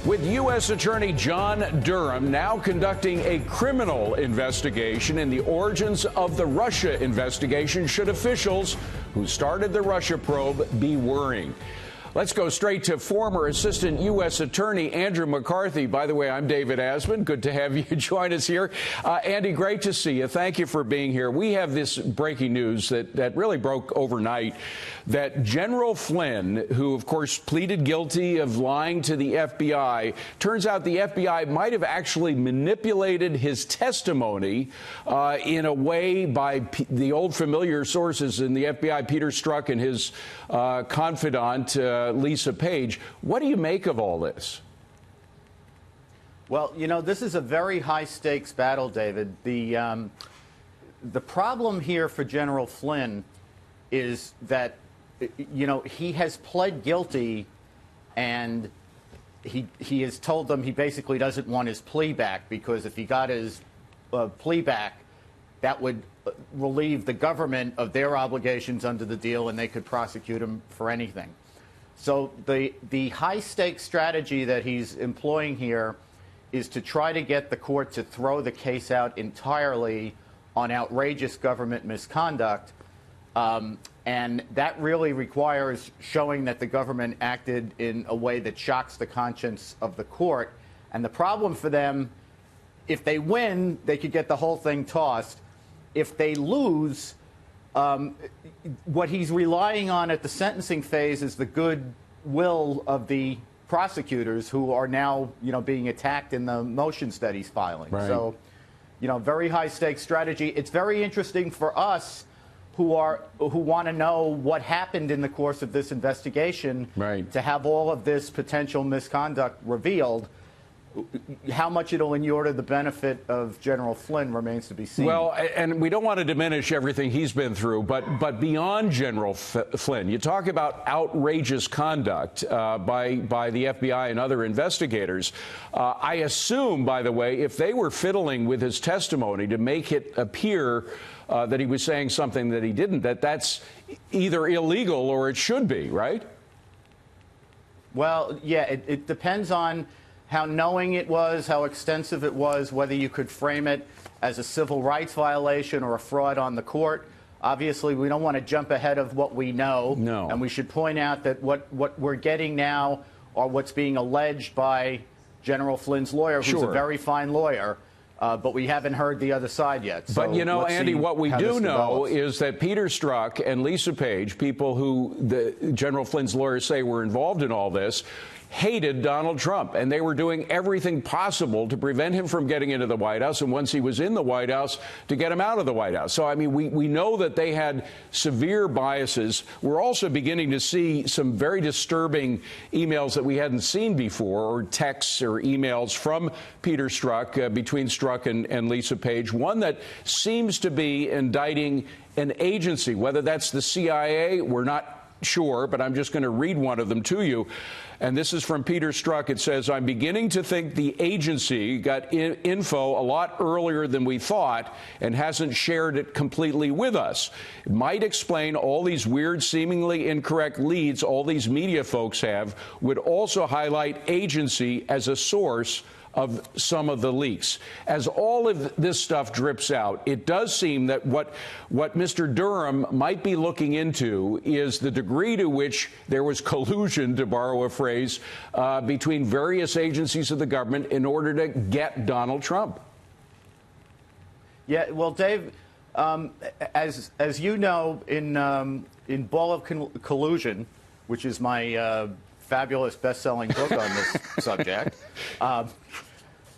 With U.S. Attorney John Durham now conducting a criminal investigation in the origins of the Russia investigation, should officials who started the Russia probe be worrying? Let's go straight to former Assistant U.S. Attorney Andrew McCarthy. By the way, I'm David Asman. Good to have you join us here. Andy, great to see you. Thank you for being here. We have this breaking news that really broke overnight, that General Flynn, who, of course, pleaded guilty of lying to the FBI, turns out the FBI might have actually manipulated his testimony in a way by the old familiar sources in the FBI, Peter Strzok and his confidant, Lisa Page. What do you make of all this? Well, you know, this is a very high-stakes battle, David. The problem here for General Flynn is that, you know, he has pled guilty, and he has told them he basically doesn't want his plea back, because if he got his plea back, that would relieve the government of their obligations under the deal, and they could prosecute him for anything. So the high-stakes strategy that he's employing here is to try to get the court to throw the case out entirely on outrageous government misconduct, and that really requires showing that the government acted in a way that shocks the conscience of the court. And the problem for them, if they win, they could get the whole thing tossed. If they lose, what he's relying on at the sentencing phase is the goodwill of the prosecutors, who are now, you know, being attacked in the motions that he's filing. Right. So, you know, very high stakes strategy. It's very interesting for us who want to know what happened in the course of this investigation, right, to have all of this potential misconduct revealed. How much it'll inure to the benefit of General Flynn remains to be seen. Well, and we don't want to diminish everything he's been through, but beyond General Flynn, you talk about outrageous conduct by the FBI and other investigators. I assume, by the way, if they were fiddling with his testimony to make it appear that he was saying something that he didn't, that's either illegal or it should be, right? Well, yeah, it depends on how knowing it was, how extensive it was, whether you could frame it as a civil rights violation or a fraud on the court. Obviously, we don't want to jump ahead of what we know. No. And we should point out that what we're getting now are what's being alleged by General Flynn's lawyer, who's a very fine lawyer. But we haven't heard the other side yet. So but, you know, Andy, what we do know is that Peter Strzok and Lisa Page, people who the General Flynn's lawyers say were involved in all this, hated Donald Trump, and they were doing everything possible to prevent him from getting into the White House, and once he was in the White House, to get him out of the White House. So, I mean, we know that they had severe biases. We're also beginning to see some very disturbing emails that we hadn't seen before, or texts or emails from Peter Strzok, between Strzok and Lisa Page, one that seems to be indicting an agency, whether that's the CIA, we're not sure, but I'm just going to read one of them to you. And this is from Peter Strzok. It says, "I'm beginning to think the agency got info a lot earlier than we thought and hasn't shared it completely with us. It might explain all these weird, seemingly incorrect leads all these media folks have, would also highlight agency as a source of some of the leaks." As all of this stuff drips out, it does seem that what Mr. Durham might be looking into is the degree to which there was collusion, to borrow a phrase, between various agencies of the government in order to get Donald Trump. Yeah, well, Dave, as you know, in Ball of Collusion, which is my fabulous best-selling book on this subject,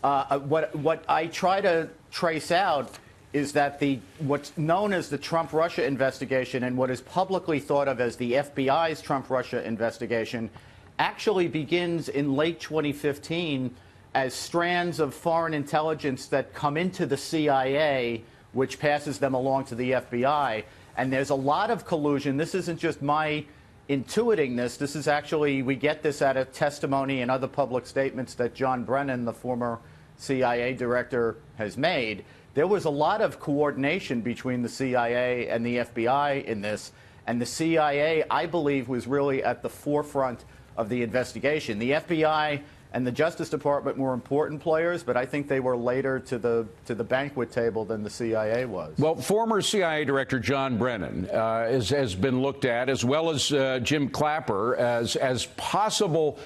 what I try to trace out is that what's known as the Trump-Russia investigation, and what is publicly thought of as the FBI's Trump-Russia investigation, actually begins in late 2015 as strands of foreign intelligence that come into the CIA, which passes them along to the FBI. And there's a lot of collusion. This isn't just my intuiting this. This is actually, we get this out of testimony and other public statements that John Brennan, the former CIA director, has made. There was a lot of coordination between the CIA and the FBI in this, and the CIA, I believe, was really at the forefront of the investigation. The FBI and the Justice Department were important players, but I think they were later to the banquet table than the CIA was. Well, former CIA Director John Brennan has been looked at, as well as Jim Clapper, as possible,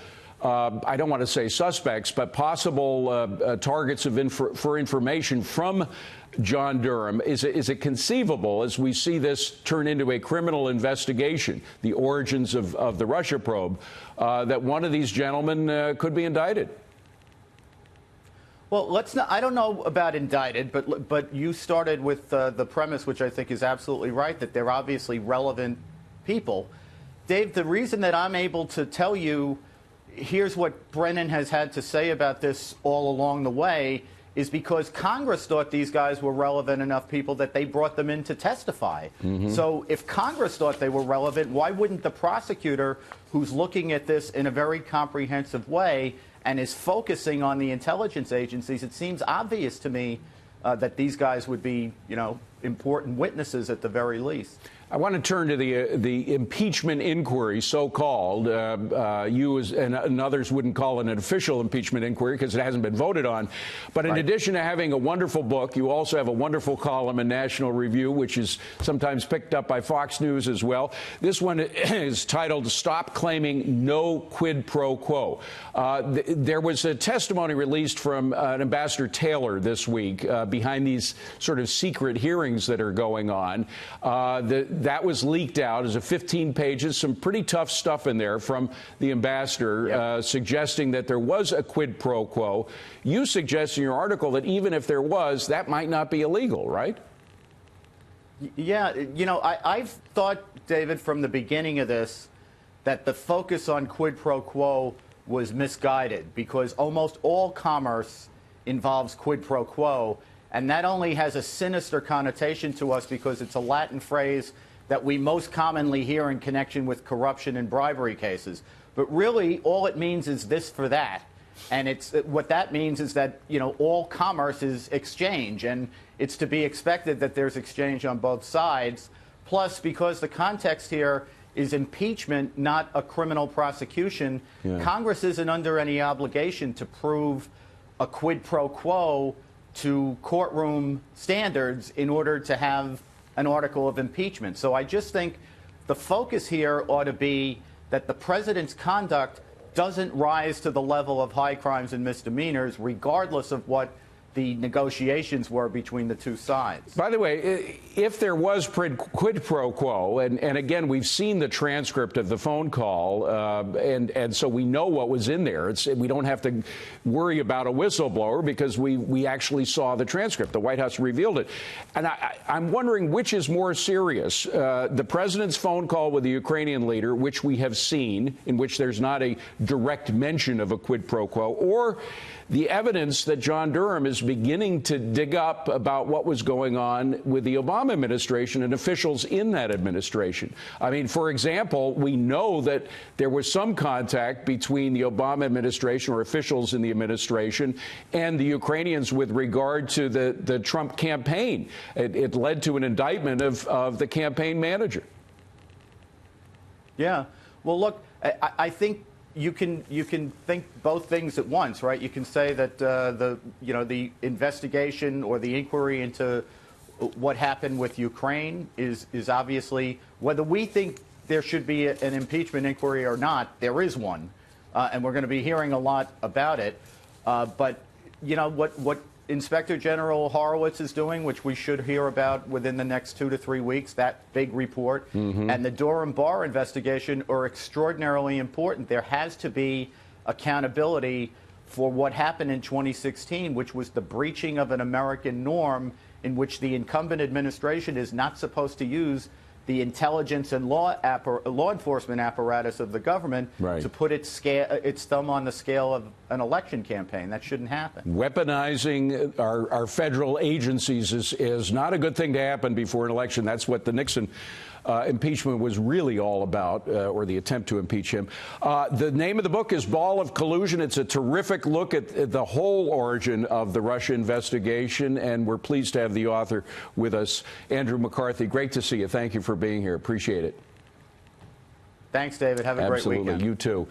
I don't want to say suspects, but possible targets for information from John Durham. Is it conceivable, as we see this turn into a criminal investigation, the origins of the Russia probe, that one of these gentlemen could be indicted? Well, let's not. I don't know about indicted, but you started with the premise, which I think is absolutely right, that they're obviously relevant people. Dave, the reason that I'm able to tell you here's what Brennan has had to say about this all along the way is because Congress thought these guys were relevant enough people that they brought them in to testify. So if Congress thought they were relevant, why wouldn't the prosecutor, who's looking at this in a very comprehensive way and is focusing on the intelligence agencies, it seems obvious to me that these guys would be, important witnesses at the very least. I want to turn to the impeachment inquiry, so-called. You and others wouldn't call it an official impeachment inquiry because it hasn't been voted on. But in addition to having a wonderful book, you also have a wonderful column in National Review, which is sometimes picked up by Fox News as well. This one is titled "Stop Claiming No Quid Pro Quo." There was a testimony released from Ambassador Taylor this week behind these sort of secret hearings that are going on. That was leaked out as a 15 pages, some pretty tough stuff in there from the ambassador, suggesting that there was a quid pro quo. You suggest in your article that even if there was, that might not be illegal, right? Yeah, I've thought, David, from the beginning of this, that the focus on quid pro quo was misguided because almost all commerce involves quid pro quo. And that only has a sinister connotation to us because it's a Latin phrase that we most commonly hear in connection with corruption and bribery cases. But really, all it means is this for that. And what that means is that, all commerce is exchange. And it's to be expected that there's exchange on both sides. Plus, because the context here is impeachment, not a criminal prosecution, Congress isn't under any obligation to prove a quid pro quo to courtroom standards in order to have an article of impeachment. So I just think the focus here ought to be that the president's conduct doesn't rise to the level of high crimes and misdemeanors, regardless of what the negotiations were between the two sides. By the way, if there was quid pro quo, and again, we've seen the transcript of the phone call, and so we know what was in there. We don't have to worry about a whistleblower because we actually saw the transcript. The White House revealed it. And I'm wondering which is more serious, the president's phone call with the Ukrainian leader, which we have seen, in which there's not a direct mention of a quid pro quo, or the evidence that John Durham is beginning to dig up about what was going on with the Obama administration and officials in that administration. I mean, for example, we know that there was some contact between the Obama administration or officials in the administration and the Ukrainians with regard to the Trump campaign. It led to an indictment of the campaign manager. Yeah. Well, look, I think you can think both things at once, right? You can say that the investigation or the inquiry into what happened with Ukraine is obviously, whether we think there should be an impeachment inquiry or not, there is one, and we're going to be hearing a lot about it. But what Inspector General Horowitz is doing, which we should hear about within the next 2 to 3 weeks, that big report, and the Durham Barr investigation are extraordinarily important. There has to be accountability for what happened in 2016, which was the breaching of an American norm in which the incumbent administration is not supposed to use the intelligence and law enforcement apparatus of the government to put its thumb on the scale of an election campaign. That shouldn't happen. Weaponizing our federal agencies is not a good thing to happen before an election. That's what the Nixon impeachment was really all about, or the attempt to impeach him. The name of the book is Ball of Collusion. It's a terrific look at the whole origin of the Russia investigation, and we're pleased to have the author with us, Andrew McCarthy. Great to see you. Thank you for being here. Appreciate it. Thanks, David. Have a great weekend. Absolutely. You too.